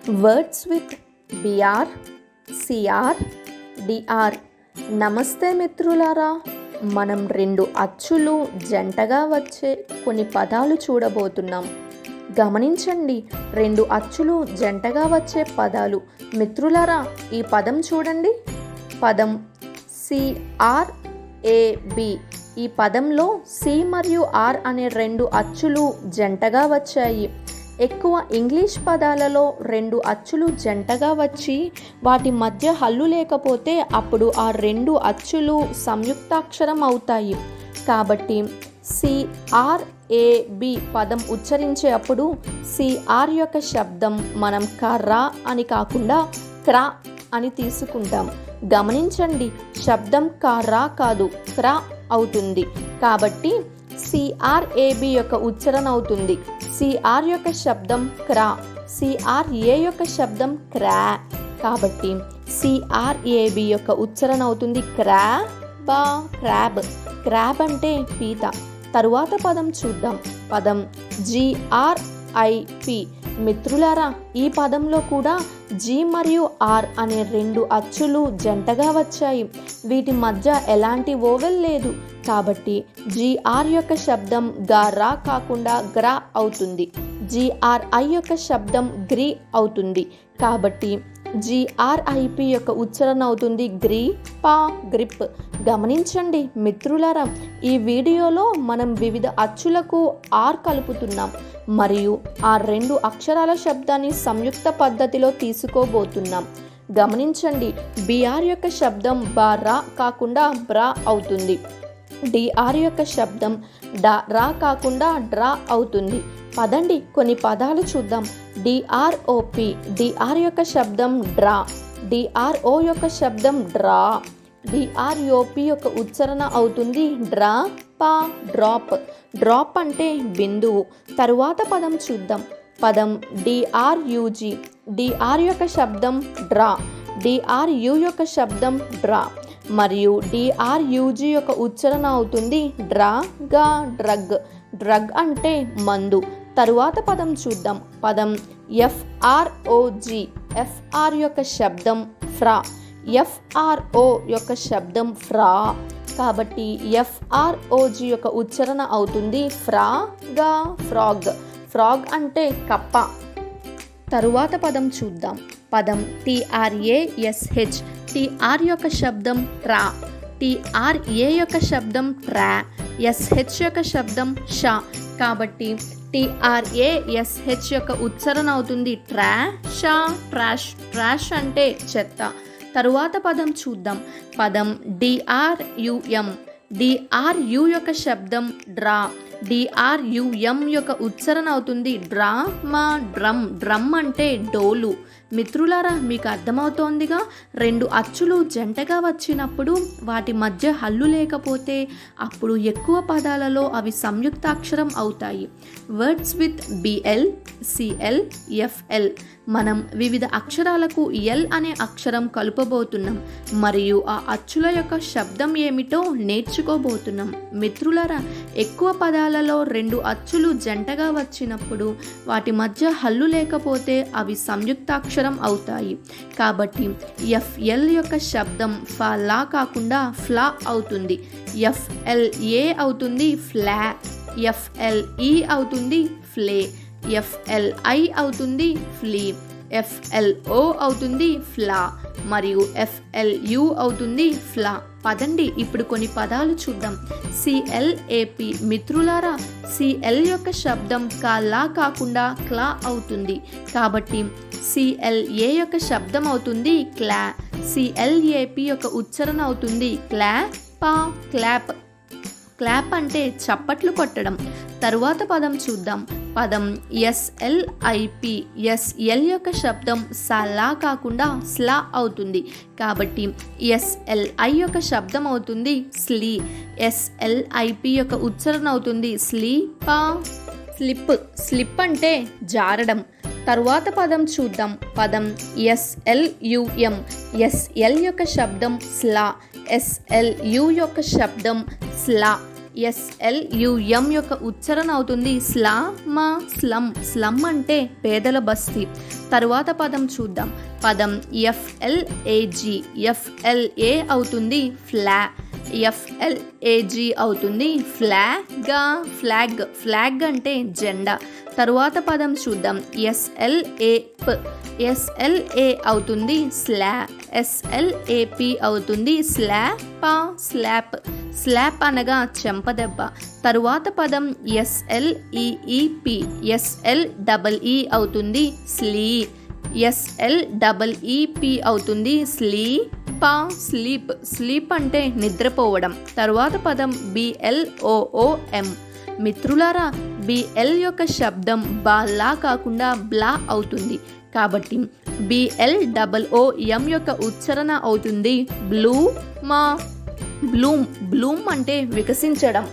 Words with BR CR DR. నమస్తే మిత్రులారా, మనం రెండు అచ్చులు జంటగా వచ్చే కొన్ని పదాలు చూడబోతున్నాం. గమనించండి, రెండు అచ్చులు జంటగా వచ్చే పదాలు. మిత్రులారా, ఈ పదం చూడండి. పదం సిఆర్ఏబి. ఈ పదంలో సి మరియు ఆర్ అనే రెండు అచ్చులు జంటగా వచ్చాయి. ఎక్కువ ఇంగ్లీష్ పదాలలో రెండు అచ్చులు జంటగా వచ్చి వాటి మధ్య హల్లు లేకపోతే అప్పుడు ఆ రెండు అచ్చులు సంయుక్తాక్షరం అవుతాయి. కాబట్టి సిఆర్ఏబి పదం ఉచ్చరించే అప్పుడు సిఆర్ యొక్క శబ్దం మనం కర్రా అని కాకుండా క్రా అని తీసుకుంటాం. గమనించండి, శబ్దం కర్రా కాదు, క్రా అవుతుంది. కాబట్టి సిఆర్ఏబి యొక్క ఉచ్చారణ అవుతుంది. సిఆర్ యొక్క శబ్దం క్రా, సిఆర్ఏ యొక్క శబ్దం క్రా. కాబట్టి సిఆర్ఏబి యొక్క ఉచ్చారణ అవుతుంది క్రాబా, క్రాబ్. క్రాబ్ అంటే పీత. తరువాత పదం చూద్దాం. పదం జిఆర్ఐపి. మిత్రులారా, ఈ పదంలో కూడా జి మరియు ఆర్ అనే రెండు అచ్చులు జంటగా వచ్చాయి. వీటి మధ్య ఎలాంటి ఓవెల్ లేదు. కాబట్టి జిఆర్ యొక్క శబ్దం గా కాకుండా గ్రా అవుతుంది. జిఆర్ఐ యొక్క శబ్దం గ్రీ అవుతుంది. కాబట్టి జిఆర్ఐపి యొక్క ఉచ్చారణ అవుతుంది గ్రీ పా, గ్రిప్. గమనించండి మిత్రులారా, ఈ వీడియోలో మనం వివిధ అచ్చులకు ఆర్ కలుపుతున్నాం మరియు ఆ రెండు అక్షరాల శబ్దాన్ని సంయుక్త పద్ధతిలో తీసుకోబోతున్నాం. గమనించండి, బిఆర్ యొక్క శబ్దం రా కాకుండా బ్రా అవుతుంది. డిఆర్ యొక్క శబ్దం రా కాకుండా డ్రా అవుతుంది. పదండి కొన్ని పదాలు చూద్దాం. డిఆర్ఓపి. డిఆర్ యొక్క శబ్దం డ్రా, డిఆర్ఓ యొక్క శబ్దం డ్రా. డిఆర్ఓపి యొక్క ఉచ్చారణ అవుతుంది డ్రా పా, డ్రాప్. డ్రాప్ అంటే బిందువు. తరువాత పదం చూద్దాం. పదం డిఆర్యుజి. డిఆర్ యొక్క శబ్దం డ్రా, డిఆర్యు యొక్క శబ్దం డ్రా మరియు డిఆర్యుజి యొక్క ఉచ్చారణ అవుతుంది డ్రాగా, డ్రగ్. డ్రగ్ అంటే మందు. తరువాత పదం చూద్దాం. పదం ఎఫ్ఆర్ఓజి. ఎఫ్ఆర్ యొక్క శబ్దం ఫ్రా, ఎఫ్ఆర్ఓ యొక్క శబ్దం ఫ్రా. కాబట్టి ఎఫ్ఆర్ఓజి యొక్క ఉచ్చారణ అవుతుంది ఫ్రాగా, ఫ్రాగ్. ఫ్రాగ్ అంటే కప్ప. తరువాత పదం చూద్దాం. పదం టిఆర్ఏఎస్హెచ్. టిఆర్ యొక్క శబ్దం ట్రా, టిఆర్ఏ యొక్క శబ్దం ట్రా, ఎస్హెచ్ యొక్క శబ్దం షా. కాబట్టి టిఆర్ఏఎస్హెచ్ యొక్క ఉచ్చారణ అవుతుంది ట్రాషా, ట్రాష్. ట్రాష్ అంటే చెత్త. తరువాత పదం చూద్దాం. పదం డిఆర్యుఎం. డిఆర్యు యొక్క శబ్దం డ్రా, డిఆర్యుఎం యొక్క ఉచ్చారణ అవుతుంది డ్రామా, డ్రమ్. డ్రమ్ అంటే డోలు. మిత్రులారా, మీకు అర్థమవుతోందిగా, రెండు అచ్చులు జంటగా వచ్చినప్పుడు వాటి మధ్య హల్లు లేకపోతే అప్పుడు ఎక్కువ పదాలలో అవి సంయుక్తాక్షరం అవుతాయి. Words with BL CL FL. మనం వివిధ అక్షరాలకు ఎల్ అనే అక్షరం కలుపబోతున్నాం మరియు ఆ అచ్చుల యొక్క శబ్దం ఏమిటో నేర్చుకోబోతున్నాం. మిత్రులారా, ఎక్కువ పదాలలో రెండు అచ్చులు జంటగా వచ్చినప్పుడు వాటి మధ్య హల్లు లేకపోతే అవి సంయుక్తాక్షరం అవుతాయి. కాబట్టి ఎఫ్ఎల్ యొక్క శబ్దం ఫలా కాకుండా ఫ్లా అవుతుంది. ఎఫ్ఎల్ఏ అవుతుంది ఫ్లా, ఎఫ్ఎల్ఈ అవుతుంది ఫ్లే, ఎఫ్ఎల్ఐ అవుతుంది ఫ్లీ, ఎఫ్ఎల్ఓ అవుతుంది ఫ్లా మరియు ఎఫ్ఎల్యు అవుతుంది ఫ్లా. పదండి ఇప్పుడు కొన్ని పదాలు చూద్దాం. సిఎల్ఏపి. మిత్రులారా, సిఎల్ యొక్క శబ్దం కాలా కాకుండా క్లా అవుతుంది. కాబట్టి సిఎల్ఏ యొక్క శబ్దం అవుతుంది క్లా, సిఎల్ఏపి యొక్క ఉచ్చారణ అవుతుంది క్లా పా, క్లాప్. క్లాప్ అంటే చప్పట్లు కొట్టడం. తరువాత పదం చూద్దాం. పదం ఎస్ఎల్ఐపి. ఎస్ఎల్ యొక్క శబ్దం సలా కాకుండా స్లా అవుతుంది. కాబట్టి ఎస్ఎల్ఐ యొక్క శబ్దం అవుతుంది స్లీ, ఎస్ఎల్ఐపి యొక్క ఉచ్చారణ అవుతుంది స్లీ పా, స్లిప్. స్లిప్ అంటే జారడం. తరువాత పదం చూద్దాం. పదం ఎస్ఎల్యుఎం. ఎస్ఎల్ యొక్క శబ్దం స్లా, ఎస్ఎల్యు యొక్క శబ్దం స్లా, SLUM యొక్క ఉచ్చారణ అవుతుంది స్లమ్. స్లమ్ అంటే పేదల బస్తీ. తరువాత పదం చూద్దాం. పదం FLA అవుతుంది FLAG అవుతుంది ఫ్లాగ్ అంటే జెండా. తరువాత పదం చూద్దాం. SLA అవుతుంది SLAP అవుతుంది స్లాప్ అనగా చెంపదెబ్బ. తరువాత పదం SLEEP అవుతుంది SLEEP అవుతుంది స్లీప్ అంటే నిద్రపోవడం. తరువాత పదం BLOOM. మిత్రులారా, BL యొక్క శబ్దం బాలా కాకుండా బ్లా అవుతుంది. కాబట్టి BLOOM యొక్క ఉచ్చారణ అవుతుంది బ్లూమ్ అంటే వికసించడం.